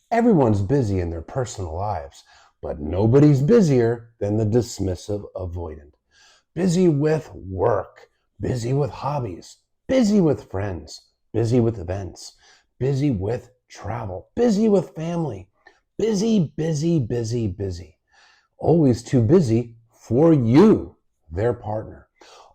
Everyone's busy in their personal lives, but nobody's busier than the dismissive avoidant. Busy with work, busy with hobbies, busy with friends, busy with events, busy with travel, busy with family, busy, busy, busy, busy. Always too busy for you, their partner.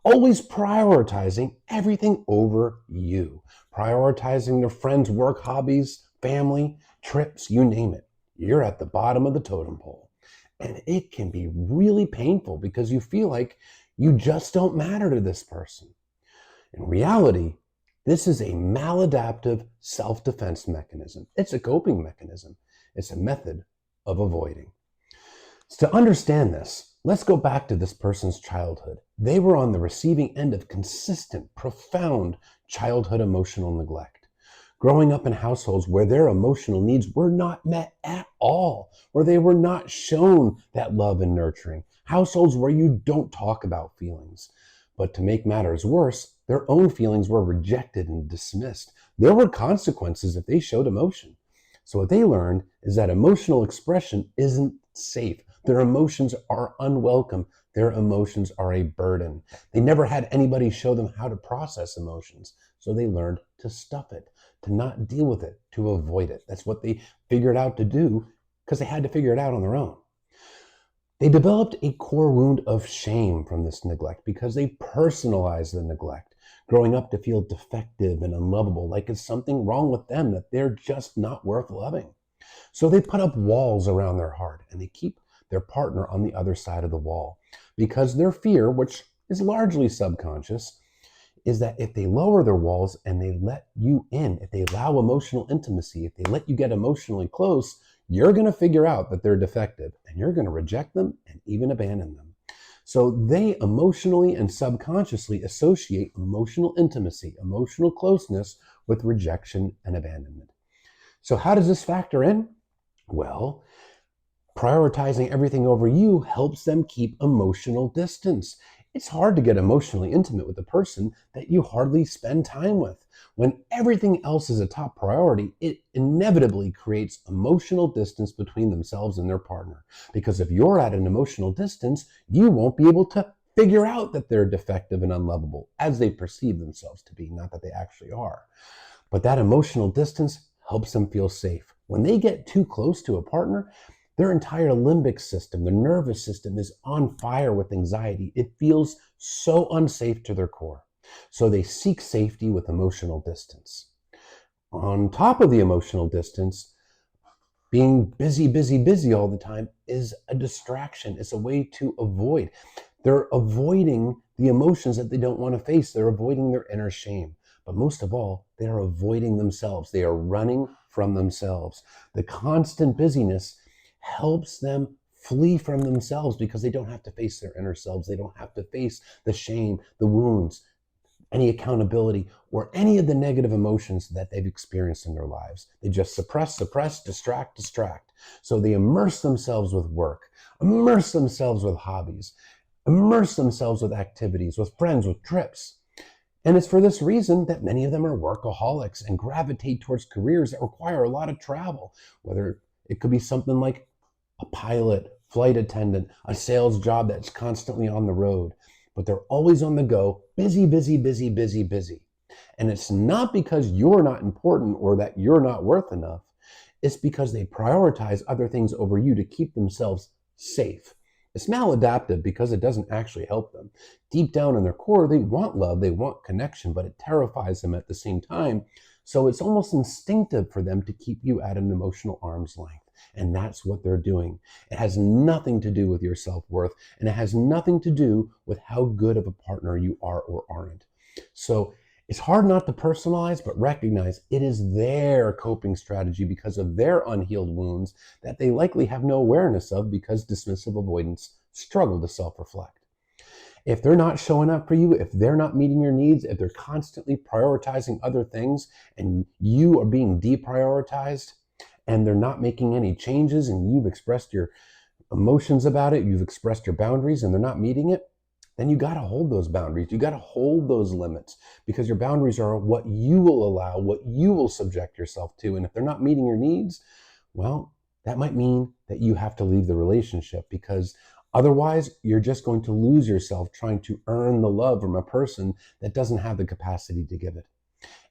Always prioritizing everything over you, prioritizing their friends' work, hobbies, family, trips, you name it. You're at the bottom of the totem pole. And it can be really painful because you feel like you just don't matter to this person. In reality, this is a maladaptive self-defense mechanism. It's a coping mechanism. It's a method of avoiding. So to understand this, let's go back to this person's childhood. They were on the receiving end of consistent, profound childhood emotional neglect. Growing up in households where their emotional needs were not met at all, where they were not shown that love and nurturing. Households where you don't talk about feelings. But to make matters worse, their own feelings were rejected and dismissed. There were consequences if they showed emotion. So what they learned is that emotional expression isn't safe. Their emotions are unwelcome. Their emotions are a burden. They never had anybody show them how to process emotions. So they learned to stuff it, to not deal with it, to avoid it. That's what they figured out to do because they had to figure it out on their own. They developed a core wound of shame from this neglect because they personalized the neglect, growing up to feel defective and unlovable, like it's something wrong with them, that they're just not worth loving. So they put up walls around their heart and they keep their partner on the other side of the wall because their fear, which is largely subconscious, is that if they lower their walls and they let you in, if they allow emotional intimacy, if they let you get emotionally close, you're going to figure out that they're defective and you're going to reject them and even abandon them. So they emotionally and subconsciously associate emotional intimacy, emotional closeness with rejection and abandonment. So how does this factor in? Well, prioritizing everything over you helps them keep emotional distance. It's hard to get emotionally intimate with a person that you hardly spend time with. When everything else is a top priority, it inevitably creates emotional distance between themselves and their partner. Because if you're at an emotional distance, you won't be able to figure out that they're defective and unlovable as they perceive themselves to be, not that they actually are. But that emotional distance helps them feel safe. When they get too close to a partner, their entire limbic system, the nervous system, is on fire with anxiety. It feels so unsafe to their core. So they seek safety with emotional distance. On top of the emotional distance, being busy, busy, busy all the time is a distraction. It's a way to avoid. They're avoiding the emotions that they don't want to face. They're avoiding their inner shame. But most of all, they are avoiding themselves. They are running from themselves. The constant busyness helps them flee from themselves because they don't have to face their inner selves. They don't have to face the shame, the wounds, any accountability, or any of the negative emotions that they've experienced in their lives. They just suppress, suppress, distract, distract. So they immerse themselves with work, immerse themselves with hobbies, immerse themselves with activities, with friends, with trips. And it's for this reason that many of them are workaholics and gravitate towards careers that require a lot of travel, whether it could be something like a pilot, flight attendant, a sales job that's constantly on the road, but they're always on the go, busy, busy, busy, busy, busy. And it's not because you're not important or that you're not worth enough. It's because they prioritize other things over you to keep themselves safe. It's maladaptive because it doesn't actually help them. Deep down in their core, they want love, they want connection, but it terrifies them at the same time. So it's almost instinctive for them to keep you at an emotional arm's length. And that's what they're doing. It has nothing to do with your self-worth, and it has nothing to do with how good of a partner you are or aren't. So it's hard not to personalize, but recognize it is their coping strategy because of their unhealed wounds that they likely have no awareness of because dismissive avoidance struggle to self-reflect. If they're not showing up for you, if they're not meeting your needs, if they're constantly prioritizing other things and you are being deprioritized and they're not making any changes and you've expressed your emotions about it, you've expressed your boundaries and they're not meeting it, then you got to hold those boundaries. You got to hold those limits because your boundaries are what you will allow, what you will subject yourself to. And if they're not meeting your needs, Well, that might mean that you have to leave the relationship, because otherwise you're just going to lose yourself trying to earn the love from a person that doesn't have the capacity to give it.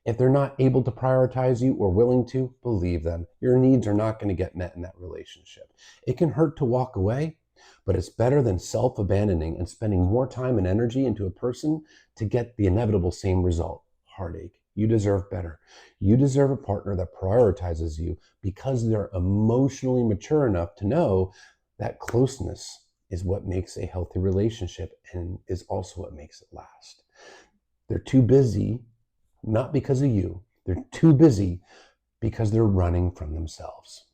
If they're not able to prioritize you or willing to, believe them. Your needs are not going to get met in that relationship. It can hurt to walk away, but it's better than self-abandoning and spending more time and energy into a person to get the inevitable same result: heartache. You deserve better. You deserve a partner that prioritizes you because they're emotionally mature enough to know that closeness is what makes a healthy relationship and is also what makes it last. They're too busy, not because of you. They're too busy because they're running from themselves.